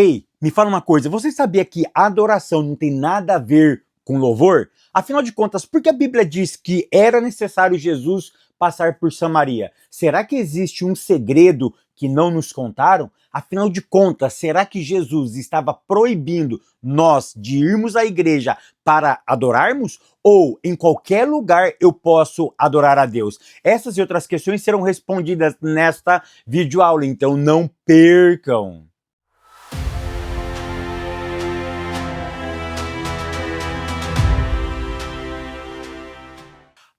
Ei, me fala uma coisa, você sabia que adoração não tem nada a ver com louvor? Afinal de contas, por que a Bíblia diz que era necessário Jesus passar por Samaria? Será que existe um segredo que não nos contaram? Afinal de contas, será que Jesus estava proibindo nós de irmos à igreja para adorarmos? Ou em qualquer lugar eu posso adorar a Deus? Essas e outras questões serão respondidas nesta videoaula, então não percam!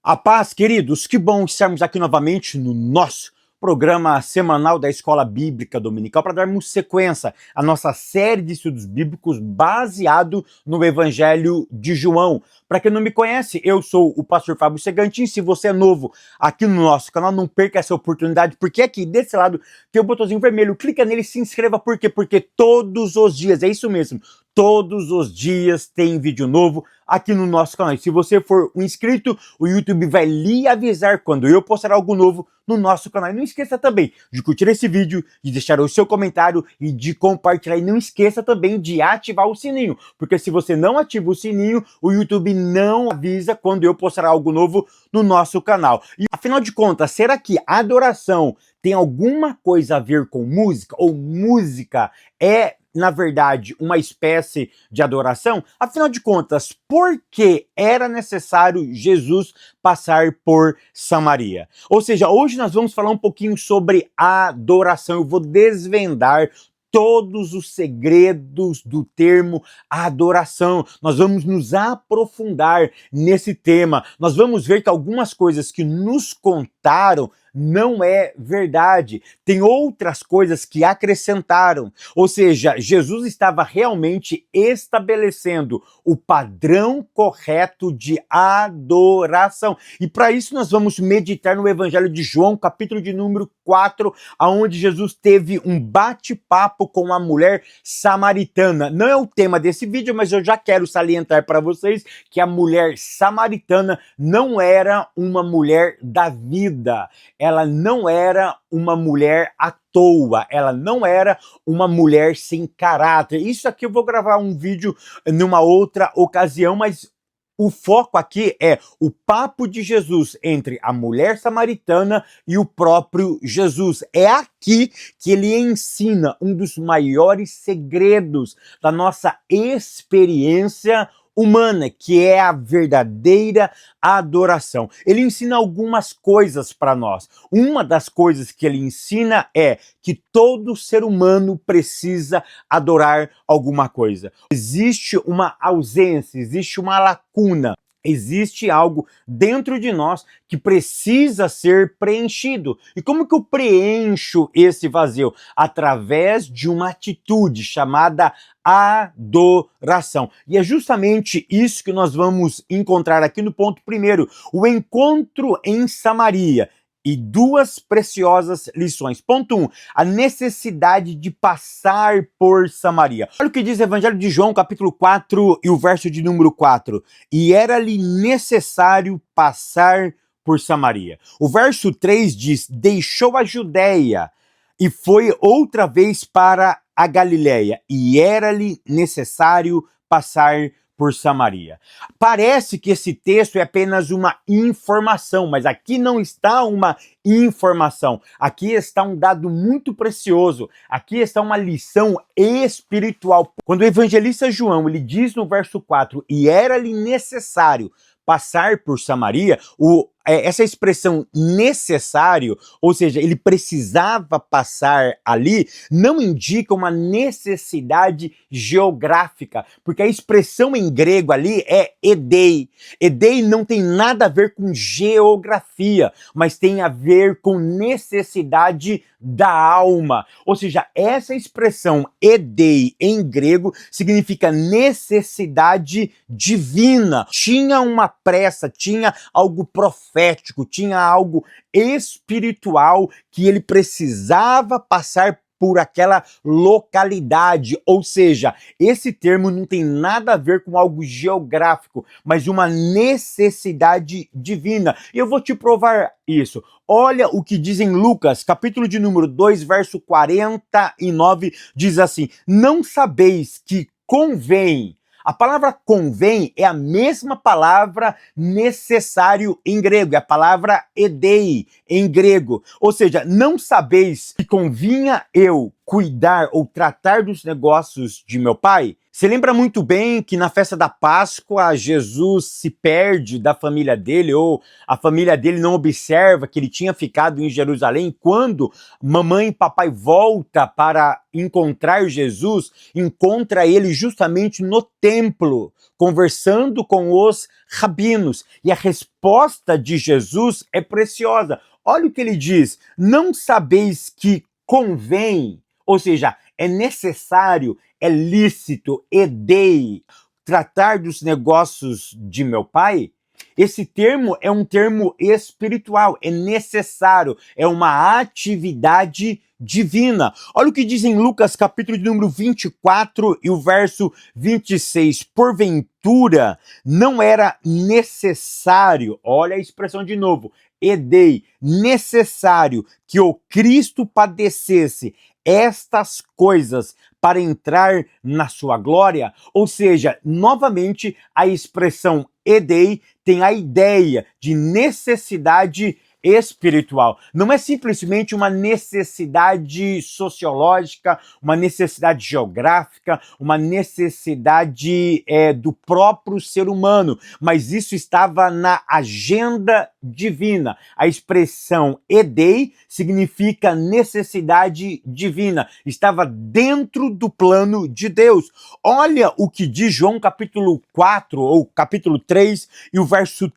A paz, queridos, que bom estarmos aqui novamente no nosso programa semanal da Escola Bíblica Dominical para darmos sequência à nossa série de estudos bíblicos baseado no Evangelho de João. Para quem não me conhece, eu sou o pastor Fábio Segantin. Se você é novo aqui no nosso canal, não perca essa oportunidade, porque aqui desse lado tem o botãozinho vermelho, clica nele e se inscreva. Por quê? Porque todos os dias, é isso mesmo, todos os dias tem vídeo novo aqui no nosso canal. E se você for um inscrito, o YouTube vai lhe avisar quando eu postar algo novo no nosso canal. E não esqueça também de curtir esse vídeo, de deixar o seu comentário e de compartilhar. E não esqueça também de ativar o sininho, porque se você não ativa o sininho, o YouTube não avisa quando eu postar algo novo no nosso canal. E afinal de contas, será que adoração tem alguma coisa a ver com música? Ou música é, na verdade, uma espécie de adoração? Afinal de contas, por que era necessário Jesus passar por Samaria? Ou seja, hoje nós vamos falar um pouquinho sobre adoração. Eu vou desvendar todos os segredos do termo adoração. Nós vamos nos aprofundar nesse tema. Nós vamos ver que algumas coisas que nos contaram não é verdade. Tem outras coisas que acrescentaram. Ou seja, Jesus estava realmente estabelecendo o padrão correto de adoração. E para isso nós vamos meditar no Evangelho de João, capítulo de número 4, onde Jesus teve um bate-papo com a mulher samaritana. Não é o tema desse vídeo, mas eu já quero salientar para vocês que a mulher samaritana não era uma mulher da vida. Ela não era uma mulher à toa, ela não era uma mulher sem caráter. Isso aqui eu vou gravar um vídeo numa outra ocasião, mas o foco aqui é o papo de Jesus entre a mulher samaritana e o próprio Jesus. É aqui que ele ensina um dos maiores segredos da nossa experiência humana, que é a verdadeira adoração. Ele ensina algumas coisas para nós. Uma das coisas que ele ensina é que todo ser humano precisa adorar alguma coisa. Existe uma ausência, existe uma lacuna. Existe algo dentro de nós que precisa ser preenchido. E como que eu preencho esse vazio? Através de uma atitude chamada adoração. E é justamente isso que nós vamos encontrar aqui no ponto primeiro, o encontro em Samaria. E duas preciosas lições. Ponto 1, a necessidade de passar por Samaria. Olha o que diz o Evangelho de João, capítulo 4 e o verso de número 4. E era-lhe necessário passar por Samaria. O verso 3 diz, deixou a Judéia e foi outra vez para a Galileia. E era-lhe necessário passar por Samaria. Parece que esse texto é apenas uma informação, mas aqui não está uma informação. Aqui está um dado muito precioso. Aqui está uma lição espiritual. Quando o evangelista João, ele diz no verso 4, e era-lhe necessário passar por Samaria, essa expressão necessário, ou seja, ele precisava passar ali, não indica uma necessidade geográfica, porque a expressão em grego ali é edei. Edei não tem nada a ver com geografia, mas tem a ver com necessidade da alma. Ou seja, essa expressão edei em grego significa necessidade divina. Tinha uma pressa, tinha algo profético, tinha algo espiritual que ele precisava passar por aquela localidade, ou seja, esse termo não tem nada a ver com algo geográfico, mas uma necessidade divina. E eu vou te provar isso. Olha o que diz em Lucas, capítulo de número 2, verso 49, diz assim: não sabeis que convém. A palavra convém é a mesma palavra necessário em grego, é a palavra edei em grego. Ou seja, não sabeis que convinha eu cuidar ou tratar dos negócios de meu pai? Você lembra muito bem que na festa da Páscoa Jesus se perde da família dele, ou a família dele não observa que ele tinha ficado em Jerusalém. Quando mamãe e papai volta para encontrar Jesus, encontra ele justamente no templo, conversando com os rabinos. E a resposta de Jesus é preciosa. Olha o que ele diz: não sabeis que convém, ou seja, é necessário, é lícito, edei, tratar dos negócios de meu pai? Esse termo é um termo espiritual, é necessário, é uma atividade divina. Olha o que diz em Lucas, capítulo de número 24 e o verso 26. Porventura, não era necessário, olha a expressão de novo, edei, necessário que o Cristo padecesse estas coisas para entrar na sua glória? Ou seja, novamente, a expressão edei tem a ideia de necessidade espiritual. Não é simplesmente uma necessidade sociológica, uma necessidade geográfica, uma necessidade do próprio ser humano, mas isso estava na agenda divina. A expressão edei significa necessidade divina, estava dentro do plano de Deus. Olha o que diz João capítulo 4 ou capítulo 3 e o verso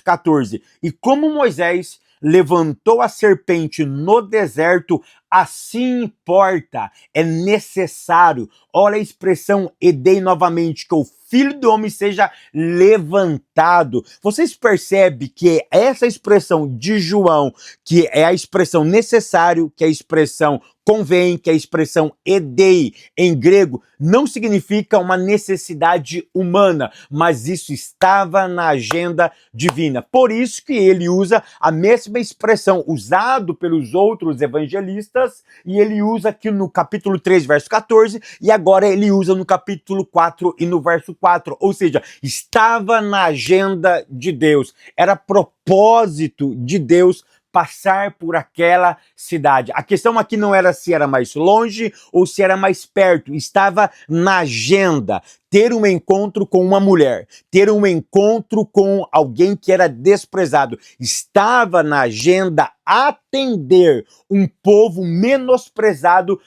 14. E como Moisés levantou a serpente no deserto, assim importa, é necessário. Olha a expressão edei novamente, que o Filho do Homem seja levantado. Vocês percebem que essa expressão de João, que é a expressão necessário, que é a expressão convém, que é a expressão edei em grego, não significa uma necessidade humana, mas isso estava na agenda divina. Por isso que ele usa a mesma expressão usado pelos outros evangelistas, e ele usa aqui no capítulo 3, verso 14, e agora ele usa no capítulo 4 e no verso 4, ou seja, estava na agenda de Deus, era propósito de Deus passar por aquela cidade. A questão aqui não era se era mais longe ou se era mais perto, estava na agenda. Ter um encontro com uma mulher, ter um encontro com alguém que era desprezado, estava na agenda atender um povo menosprezado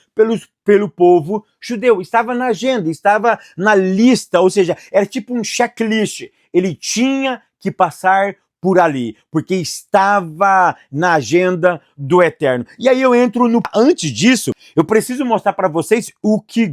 pelo povo judeu. Estava na agenda, estava na lista, ou seja, era tipo um checklist. Ele tinha que passar por ali, porque estava na agenda do Eterno. E aí eu entro no... Antes disso, eu preciso mostrar para vocês o que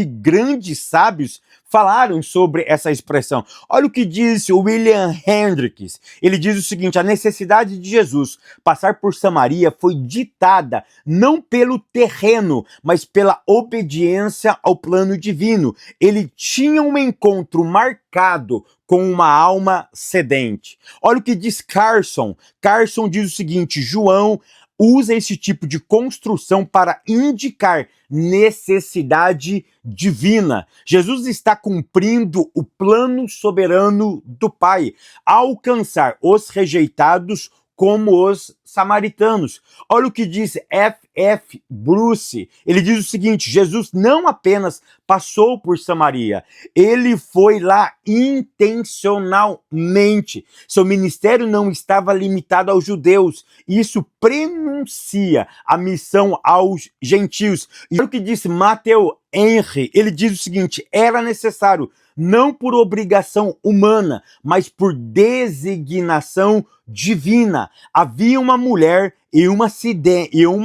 grandes sábios falaram sobre essa expressão. Olha o que diz William Hendricks. Ele diz o seguinte: a necessidade de Jesus passar por Samaria foi ditada não pelo terreno, mas pela obediência ao plano divino. Ele tinha um encontro marcado com uma alma sedente. Olha o que diz Carson. Carson diz o seguinte: João usa esse tipo de construção para indicar necessidade divina. Jesus está cumprindo o plano soberano do Pai, alcançar os rejeitados como os samaritanos. Olha o que diz F. Bruce. Ele diz o seguinte: Jesus não apenas passou por Samaria, ele foi lá intencionalmente. Seu ministério não estava limitado aos judeus. Isso prenuncia a missão aos gentios. E olha o que diz Matthew Henry. Ele diz o seguinte: era necessário, não por obrigação humana, mas por designação divina. Havia uma mulher e uma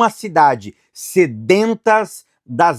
cidade sedentas da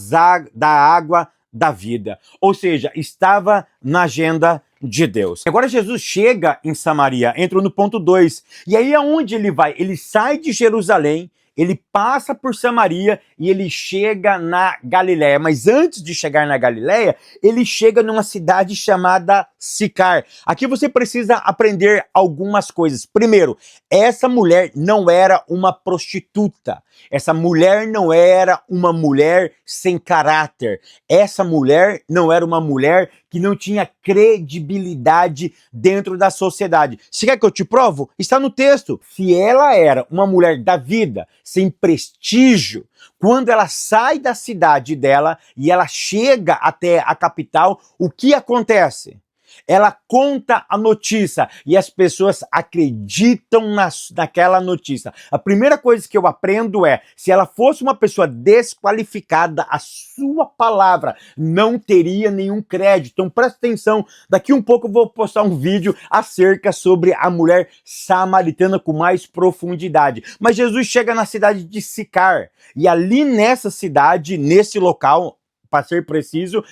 água da vida. Ou seja, estava na agenda de Deus. Agora Jesus chega em Samaria, entra no ponto 2. E aí aonde ele vai? Ele sai de Jerusalém, ele passa por Samaria e ele chega na Galileia. Mas antes de chegar na Galileia, ele chega numa cidade chamada Sicar. Aqui você precisa aprender algumas coisas. Primeiro, essa mulher não era uma prostituta. Essa mulher não era uma mulher sem caráter. Essa mulher não era uma mulher que não tinha credibilidade dentro da sociedade. Se quer que eu te provo? Está no texto. Se ela era uma mulher da vida, sem prestígio, quando ela sai da cidade dela e ela chega até a capital, o que acontece? Ela conta a notícia e as pessoas acreditam naquela notícia. A primeira coisa que eu aprendo é, se ela fosse uma pessoa desqualificada, a sua palavra não teria nenhum crédito. Então presta atenção, daqui um pouco eu vou postar um vídeo acerca sobre a mulher samaritana com mais profundidade. Mas Jesus chega na cidade de Sicar e ali nessa cidade, nesse local, para ser preciso,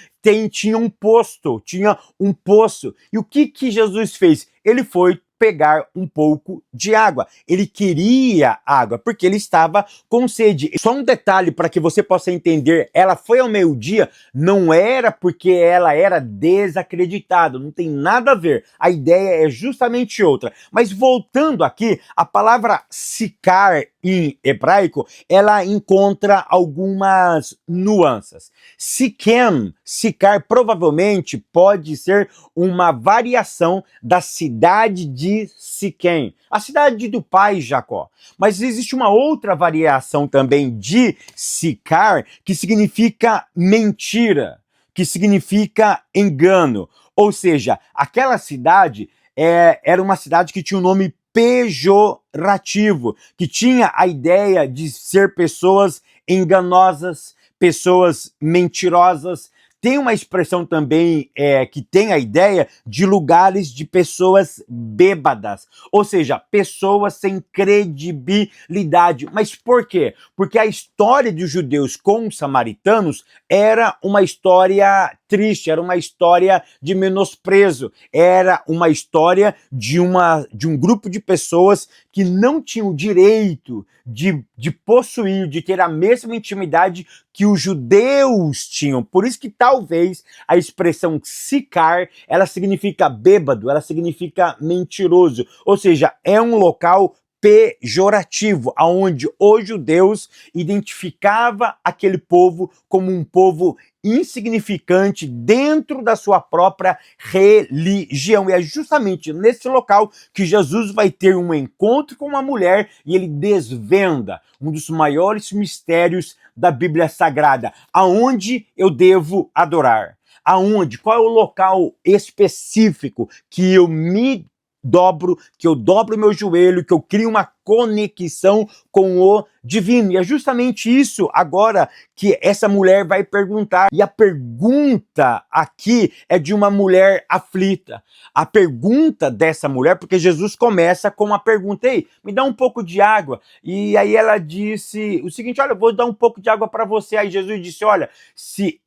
tinha um posto. E o que Jesus fez? Ele foi pegar um pouco de água. Ele queria água, porque ele estava com sede. Só um detalhe para que você possa entender, ela foi ao meio-dia, não era porque ela era desacreditada, não tem nada a ver. A ideia é justamente outra. Mas voltando aqui, a palavra sicar em hebraico, ela encontra algumas nuances. Sicar provavelmente pode ser uma variação da cidade de Siquém, a cidade do pai Jacó. Mas existe uma outra variação também de Sicar, que significa mentira, que significa engano. Ou seja, aquela cidade era uma cidade que tinha um nome pejorativo, que tinha a ideia de ser pessoas enganosas, pessoas mentirosas. Tem uma expressão também que tem a ideia de lugares de pessoas bêbadas, ou seja, pessoas sem credibilidade. Mas por quê? Porque a história dos judeus com os samaritanos era uma história triste, era uma história de menosprezo, era uma história de um grupo de pessoas que não tinham o direito de possuir, de ter a mesma intimidade que os judeus tinham. Por isso que talvez a expressão sicar, ela significa bêbado, ela significa mentiroso, ou seja, é um local pejorativo, aonde os judeus identificava aquele povo como um povo insignificante dentro da sua própria religião. E é justamente nesse local que Jesus vai ter um encontro com uma mulher e ele desvenda um dos maiores mistérios da Bíblia Sagrada. Aonde eu devo adorar? Aonde? Qual é o local específico que eu me dobro, que eu dobro meu joelho, que eu crio uma conexão com o divino. E é justamente isso agora que essa mulher vai perguntar. E a pergunta aqui é de uma mulher aflita. A pergunta dessa mulher, porque Jesus começa com uma pergunta: ei, me dá um pouco de água. E aí ela disse o seguinte: olha, eu vou dar um pouco de água para você. Aí Jesus disse: olha, se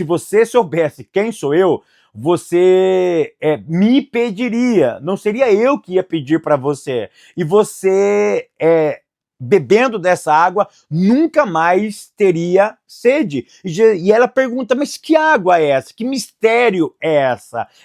você soubesse quem sou eu, você me pediria, não seria eu que ia pedir para você. E você, bebendo dessa água, nunca mais teria sede. E ela pergunta: mas que água é essa? Que mistério é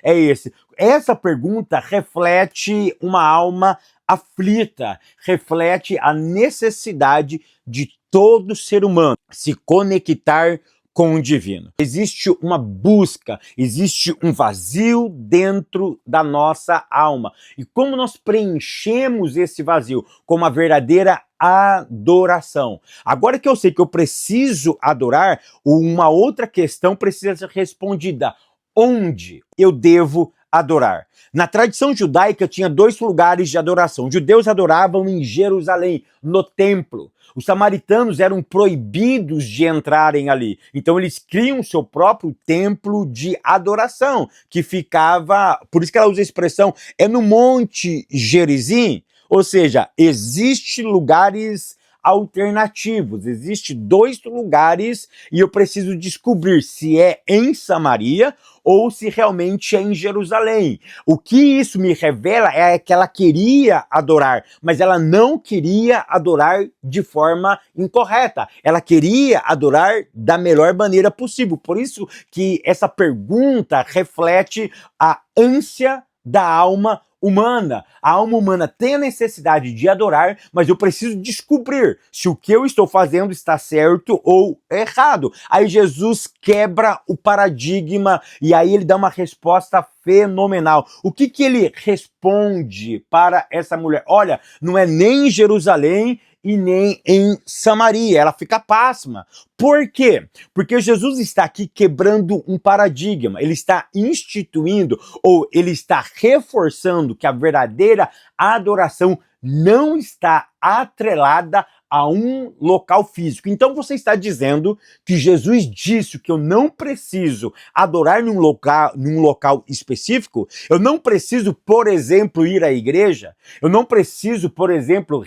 esse? Essa pergunta reflete uma alma aflita, reflete a necessidade de todo ser humano se conectar com o divino. Existe uma busca, existe um vazio dentro da nossa alma. E como nós preenchemos esse vazio? Com uma verdadeira adoração. Agora que eu sei que eu preciso adorar, uma outra questão precisa ser respondida: onde eu devo adorar? Na tradição judaica tinha 2 lugares de adoração. Os judeus adoravam em Jerusalém, no templo. Os samaritanos eram proibidos de entrarem ali. Então eles criam seu próprio templo de adoração, que ficava, por isso que ela usa a expressão, no Monte Gerizim. Ou seja, existem lugares alternativos. Existem dois lugares e eu preciso descobrir se é em Samaria ou se realmente é em Jerusalém. O que isso me revela é que ela queria adorar, mas ela não queria adorar de forma incorreta. Ela queria adorar da melhor maneira possível. Por isso que essa pergunta reflete a ânsia da alma humana. A alma humana tem a necessidade de adorar, mas eu preciso descobrir se o que eu estou fazendo está certo ou errado. Aí Jesus quebra o paradigma e aí ele dá uma resposta fenomenal. O que ele responde para essa mulher? Olha, não é nem em Jerusalém e nem em Samaria. Ela fica pasma. Por quê? Porque Jesus está aqui quebrando um paradigma. Ele está instituindo ou ele está reforçando que a verdadeira adoração não está atrelada a um local físico. Então você está dizendo que Jesus disse que eu não preciso adorar num local específico? Eu não preciso, por exemplo, ir à igreja? Eu não preciso, por exemplo,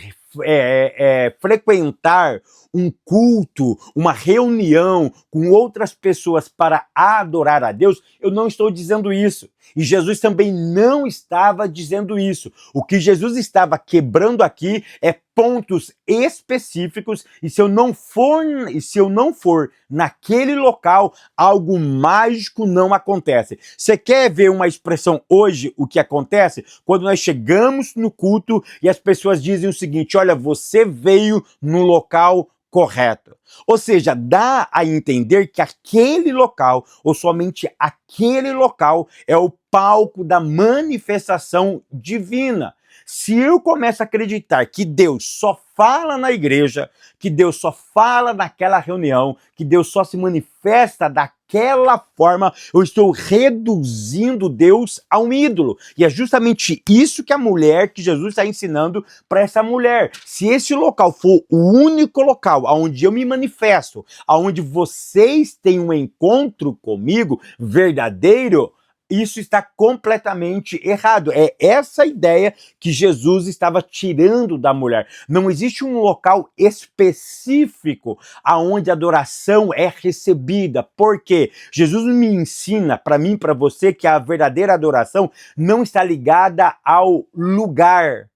frequentar um culto, uma reunião com outras pessoas para adorar a Deus? Eu não estou dizendo isso. E Jesus também não estava dizendo isso. O que Jesus estava quebrando aqui é pontos específicos, e se eu não for naquele local, algo mágico não acontece. Você quer ver uma expressão hoje, o que acontece? Quando nós chegamos no culto e as pessoas dizem o seguinte: olha, você veio no local correto. Ou seja, dá a entender que aquele local, ou somente aquele local, é o palco da manifestação divina. Se eu começo a acreditar que Deus só fala na igreja, que Deus só fala naquela reunião, que Deus só se manifesta daquela forma, eu estou reduzindo Deus a um ídolo. E é justamente isso que Jesus está ensinando para essa mulher. Se esse local for o único local onde eu me manifesto, onde vocês têm um encontro comigo verdadeiro, isso está completamente errado. É essa ideia que Jesus estava tirando da mulher. Não existe um local específico aonde a adoração é recebida. Porque Jesus me ensina, para mim, para você, que a verdadeira adoração não está ligada ao lugar,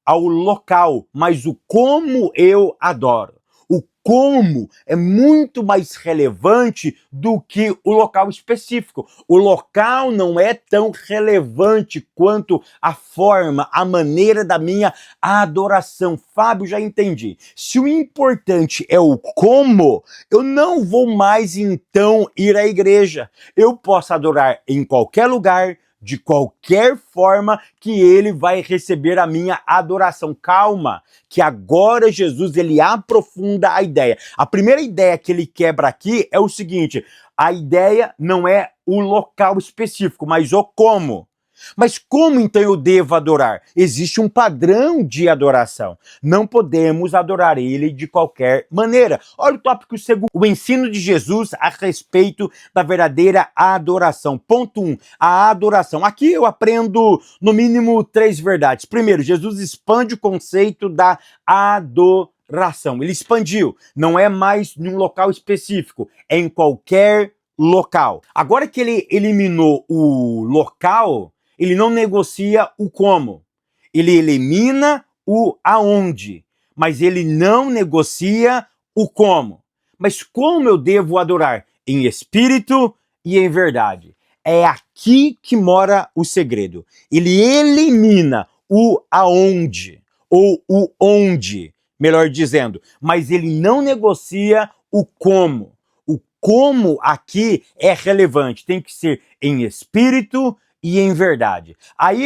ao local, mas o como eu adoro. O como é muito mais relevante do que o local específico. O local não é tão relevante quanto a forma, a maneira da minha adoração. Fábio, já entendi. Se o importante é o como, eu não vou mais então ir à igreja. Eu posso adorar em qualquer lugar, de qualquer forma, que ele vai receber a minha adoração. Calma, que agora Jesus ele aprofunda a ideia. A primeira ideia que ele quebra aqui é o seguinte: a ideia não é o local específico, mas o como. Mas como então eu devo adorar? Existe um padrão de adoração. Não podemos adorar ele de qualquer maneira. Olha o tópico segundo, o ensino de Jesus a respeito da verdadeira adoração. Ponto 1, a adoração. Aqui eu aprendo no mínimo 3 verdades. Primeiro, Jesus expande o conceito da adoração. Ele expandiu. Não é mais num local específico, é em qualquer local. Agora que ele eliminou o local, ele não negocia o como. Ele elimina o aonde, mas ele não negocia o como. Mas como eu devo adorar? Em espírito e em verdade. É aqui que mora o segredo. Ele elimina o aonde, ou o onde, melhor dizendo, mas ele não negocia o como. O como aqui é relevante, tem que ser em espírito e em verdade. Aí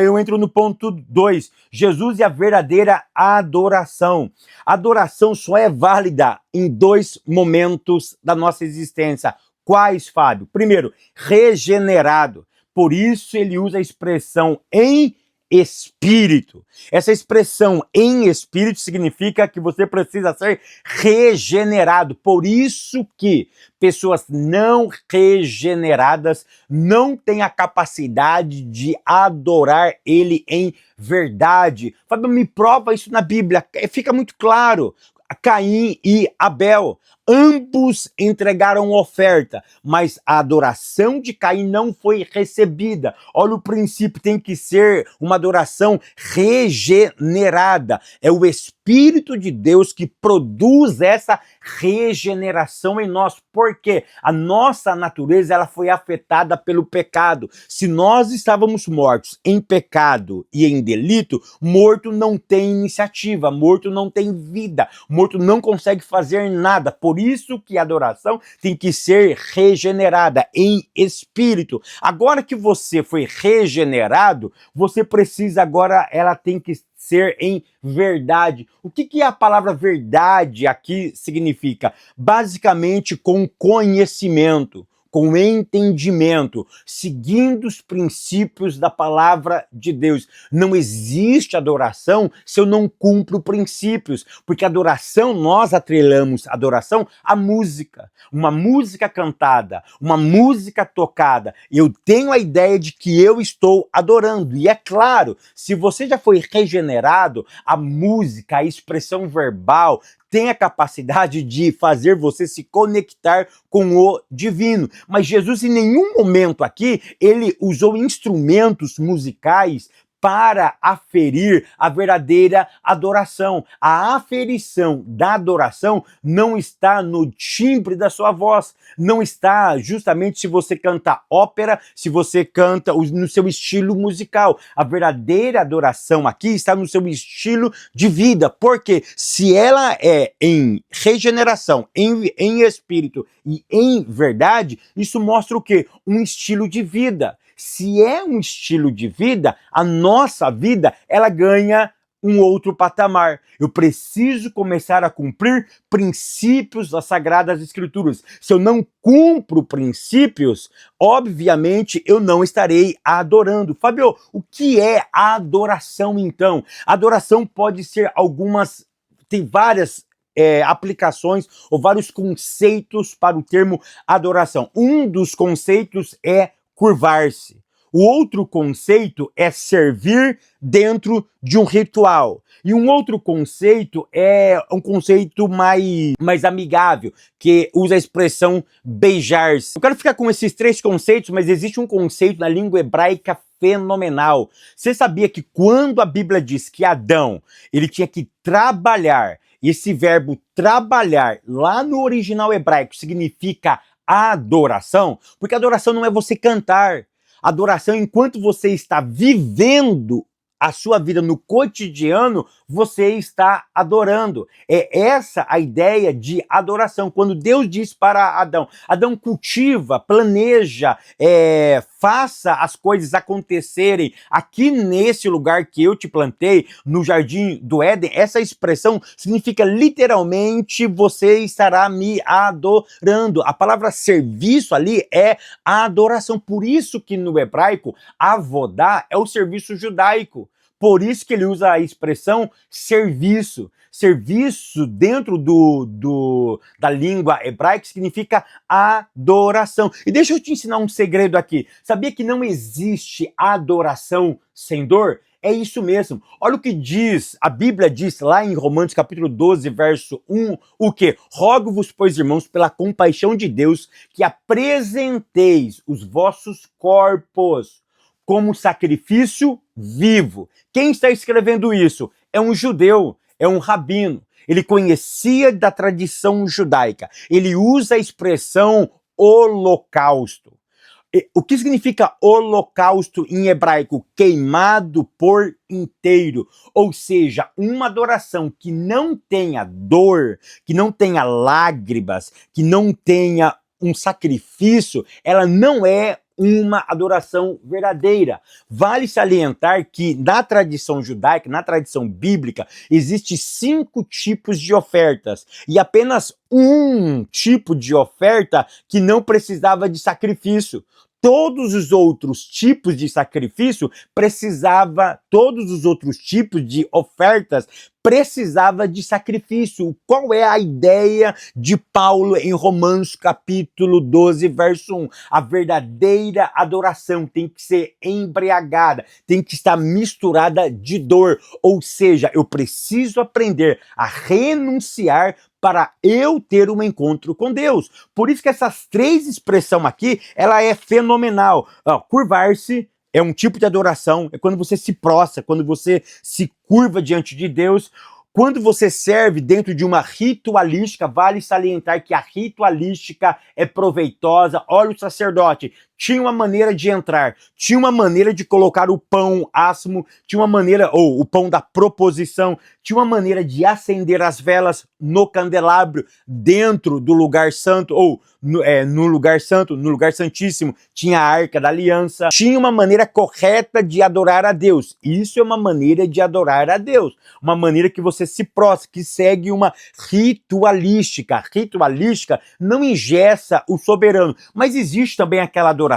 eu entro no ponto 2, Jesus e a verdadeira adoração. A adoração só é válida em 2 momentos da nossa existência. Quais, Fábio? Primeiro, regenerado. Por isso ele usa a expressão em espírito. Essa expressão em espírito significa que você precisa ser regenerado. Por isso que pessoas não regeneradas não têm a capacidade de adorar ele em verdade. Fábio, me prova isso na Bíblia. Fica muito claro. Caim e Abel, ambos entregaram oferta, mas a adoração de Caim não foi recebida. Olha o princípio, tem que ser uma adoração regenerada. É o Espírito de Deus que produz essa regeneração em nós, porque a nossa natureza ela foi afetada pelo pecado. Se nós estávamos mortos em pecado e em delito, morto não tem iniciativa, morto não tem vida, morto não consegue fazer nada. Por isso que a adoração tem que ser regenerada em espírito. Agora que você foi regenerado, você precisa agora, ela tem que ser em verdade. O que a palavra verdade aqui significa? Basicamente com conhecimento, com entendimento, seguindo os princípios da palavra de Deus. Não existe adoração se eu não cumpro princípios, porque adoração, nós atrelamos adoração à música. Uma música cantada, uma música tocada. Eu tenho a ideia de que eu estou adorando. E é claro, se você já foi regenerado, a música, a expressão verbal, tem a capacidade de fazer você se conectar com o divino. Mas Jesus, em nenhum momento aqui, ele usou instrumentos musicais para aferir a verdadeira adoração. A aferição da adoração não está no timbre da sua voz, não está justamente se você canta ópera, se você canta no seu estilo musical. A verdadeira adoração aqui está no seu estilo de vida, porque se ela é em regeneração, em espírito e em verdade, isso mostra o quê? Um estilo de vida. Se é um estilo de vida, a nossa vida, ela ganha um outro patamar. Eu preciso começar a cumprir princípios das Sagradas Escrituras. Se eu não cumpro princípios, obviamente eu não estarei adorando. Fábio, o que é a adoração então? A adoração pode ser tem várias aplicações ou vários conceitos para o termo adoração. Um dos conceitos é curvar-se. O outro conceito é servir dentro de um ritual. E um outro conceito é um conceito mais amigável, que usa a expressão beijar-se. Eu quero ficar com esses três conceitos, mas existe um conceito na língua hebraica fenomenal. Você sabia que quando a Bíblia diz que Adão ele tinha que trabalhar, esse verbo trabalhar lá no original hebraico significa adoração, porque adoração não é você cantar. Adoração, enquanto você está vivendo a sua vida no cotidiano, você está adorando. É essa a ideia de adoração. Quando Deus diz para Adão, Adão cultiva, planeja, faça as coisas acontecerem aqui nesse lugar que eu te plantei, no jardim do Éden, essa expressão significa literalmente você estará me adorando. A palavra serviço ali é a adoração. Por isso que no hebraico, avodá é o serviço judaico. Por isso que ele usa a expressão serviço. Serviço dentro da língua hebraica significa adoração. E deixa eu te ensinar um segredo aqui. Sabia que não existe adoração sem dor? É isso mesmo. Olha o que diz, a Bíblia diz lá em Romanos capítulo 12, verso 1, o quê? Rogo-vos, pois, irmãos, pela compaixão de Deus, que apresenteis os vossos corpos como sacrifício vivo. Quem está escrevendo isso? É um judeu, é um rabino. Ele conhecia da tradição judaica. Ele usa a expressão holocausto. O que significa holocausto em hebraico? Queimado por inteiro. Ou seja, uma adoração que não tenha dor, que não tenha lágrimas, que não tenha um sacrifício, ela não é uma adoração verdadeira. Vale salientar que na tradição judaica, na tradição bíblica, existem 5 tipos de ofertas e apenas um tipo de oferta que não precisava de sacrifício. todos os outros tipos de sacrifício todos os outros tipos de ofertas precisava de sacrifício. Qual é a ideia de Paulo em Romanos capítulo 12, verso 1? A verdadeira adoração tem que ser embriagada, tem que estar misturada de dor. Ou seja, eu preciso aprender a renunciar para eu ter um encontro com Deus. Por isso que essas três expressões aqui, ela é fenomenal. Curvar-se é um tipo de adoração, é quando você se prostra, quando você se curva diante de Deus. Quando você serve dentro de uma ritualística, vale salientar que a ritualística é proveitosa. Olha, o sacerdote tinha uma maneira de entrar, tinha uma maneira de colocar o pão asmo, tinha uma maneira, ou o pão da proposição, tinha uma maneira de acender as velas no candelabro dentro do lugar santo, ou no lugar santo, no lugar santíssimo, tinha a arca da aliança, tinha uma maneira correta de adorar a Deus. Isso é uma maneira de adorar a Deus, uma maneira que você se prostra, que segue uma ritualística. A ritualística não engessa o soberano, mas existe também aquela adoração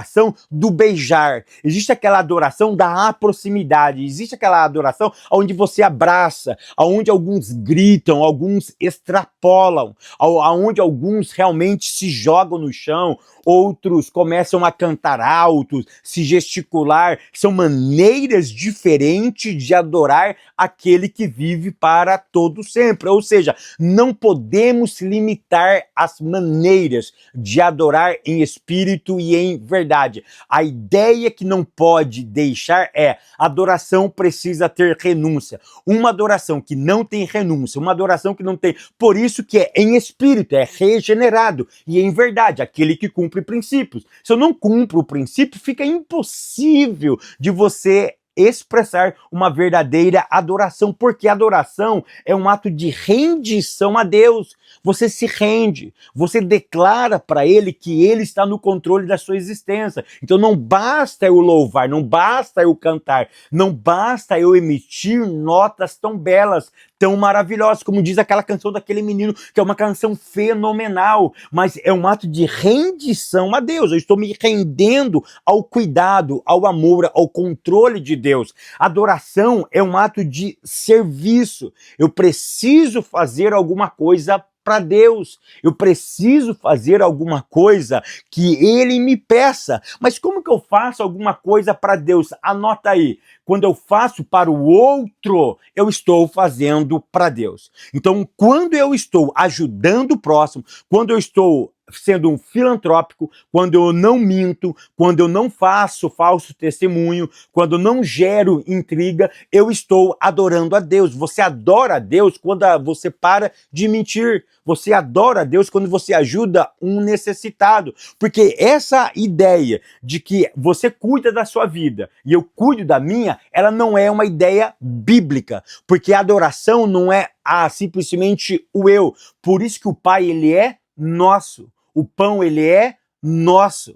do beijar, existe aquela adoração da proximidade, existe aquela adoração onde você abraça, onde alguns gritam, alguns extrapolam, onde alguns realmente se jogam no chão, outros começam a cantar altos, se gesticular. São maneiras diferentes de adorar aquele que vive para todo sempre. Ou seja, não podemos limitar as maneiras de adorar em espírito e em verdade. A ideia que não pode deixar é: adoração precisa ter renúncia. Uma adoração que não tem renúncia, uma adoração que não tem... Por isso que é em espírito, é regenerado, e em verdade, aquele que cumpre princípios. Se eu não cumpro o princípio, fica impossível de você expressar uma verdadeira adoração, porque adoração é um ato de rendição a Deus. Você se rende, você declara para Ele que Ele está no controle da sua existência. Então não basta eu louvar, não basta eu cantar, não basta eu emitir notas tão belas, tão maravilhosas, como diz aquela canção daquele menino, que é uma canção fenomenal, mas é um ato de rendição a Deus. Eu estou me rendendo ao cuidado, ao amor, ao controle de Deus. Adoração é um ato de serviço. Eu preciso fazer alguma coisa para Deus. Eu preciso fazer alguma coisa que Ele me peça. Mas como que eu faço alguma coisa para Deus? Anota aí. Quando eu faço para o outro, eu estou fazendo para Deus. Então, quando eu estou ajudando o próximo, quando eu estou sendo um filantrópico, quando eu não minto, quando eu não faço falso testemunho, quando eu não gero intriga, eu estou adorando a Deus. Você adora a Deus quando você para de mentir. Você adora a Deus quando você ajuda um necessitado. Porque essa ideia de que você cuida da sua vida e eu cuido da minha, ela não é uma ideia bíblica. Porque a adoração não é simplesmente o eu. Por isso que o Pai, Ele é nosso. O pão, ele é nosso.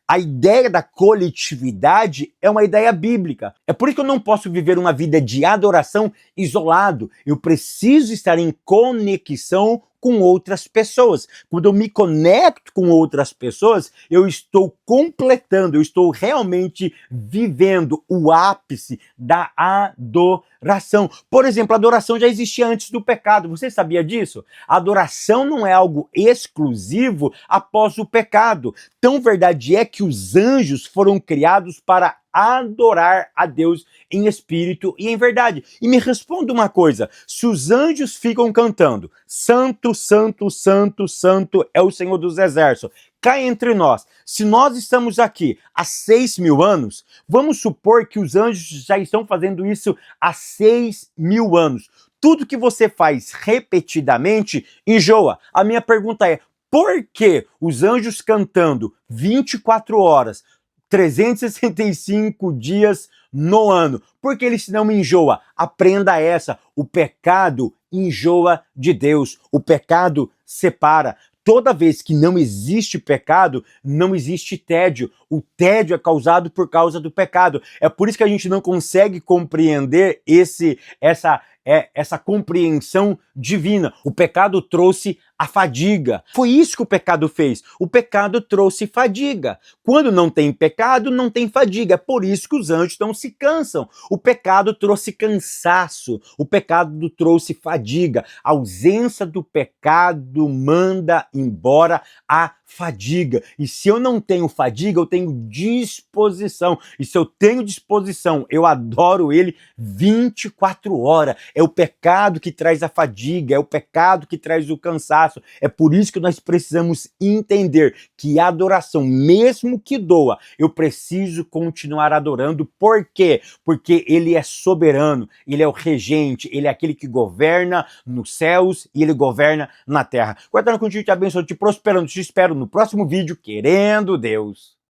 A ideia da coletividade é uma ideia bíblica. É por isso que eu não posso viver uma vida de adoração isolado. Eu preciso estar em conexão com outras pessoas. Quando eu me conecto com outras pessoas, eu estou completando, eu estou realmente vivendo o ápice da adoração. Por exemplo, a adoração já existia antes do pecado. Você sabia disso? A adoração não é algo exclusivo após o pecado. Tão verdade é que os anjos foram criados para adorar a Deus em espírito e em verdade. E me responda uma coisa: se os anjos ficam cantando Santo, Santo, Santo, Santo é o Senhor dos Exércitos, cá entre nós, se nós estamos aqui há 6.000 anos, vamos supor que os anjos já estão fazendo isso há 6.000 anos. Tudo que você faz repetidamente enjoa. A minha pergunta é: por que os anjos cantando 24 horas, 365 dias no ano? Porque eles não enjoa. Aprenda essa. O pecado enjoa de Deus. O pecado separa. Toda vez que não existe pecado, não existe tédio. O tédio é causado por causa do pecado. É por isso que a gente não consegue compreender é essa compreensão divina. O pecado trouxe a fadiga. Foi isso que o pecado fez. O pecado trouxe fadiga. Quando não tem pecado, não tem fadiga. É por isso que os anjos não se cansam. O pecado trouxe cansaço. O pecado trouxe fadiga. A ausência do pecado manda embora a fadiga. E se eu não tenho fadiga, eu tenho disposição. E se eu tenho disposição, eu adoro ele 24 horas. É o pecado que traz a fadiga, é o pecado que traz o cansaço. É por isso que nós precisamos entender que a adoração, mesmo que doa, eu preciso continuar adorando. Por quê? Porque ele é soberano, ele é o regente, ele é aquele que governa nos céus e ele governa na terra. Guardando contigo, te abençoe, te prosperando, te espero no próximo vídeo, querendo Deus.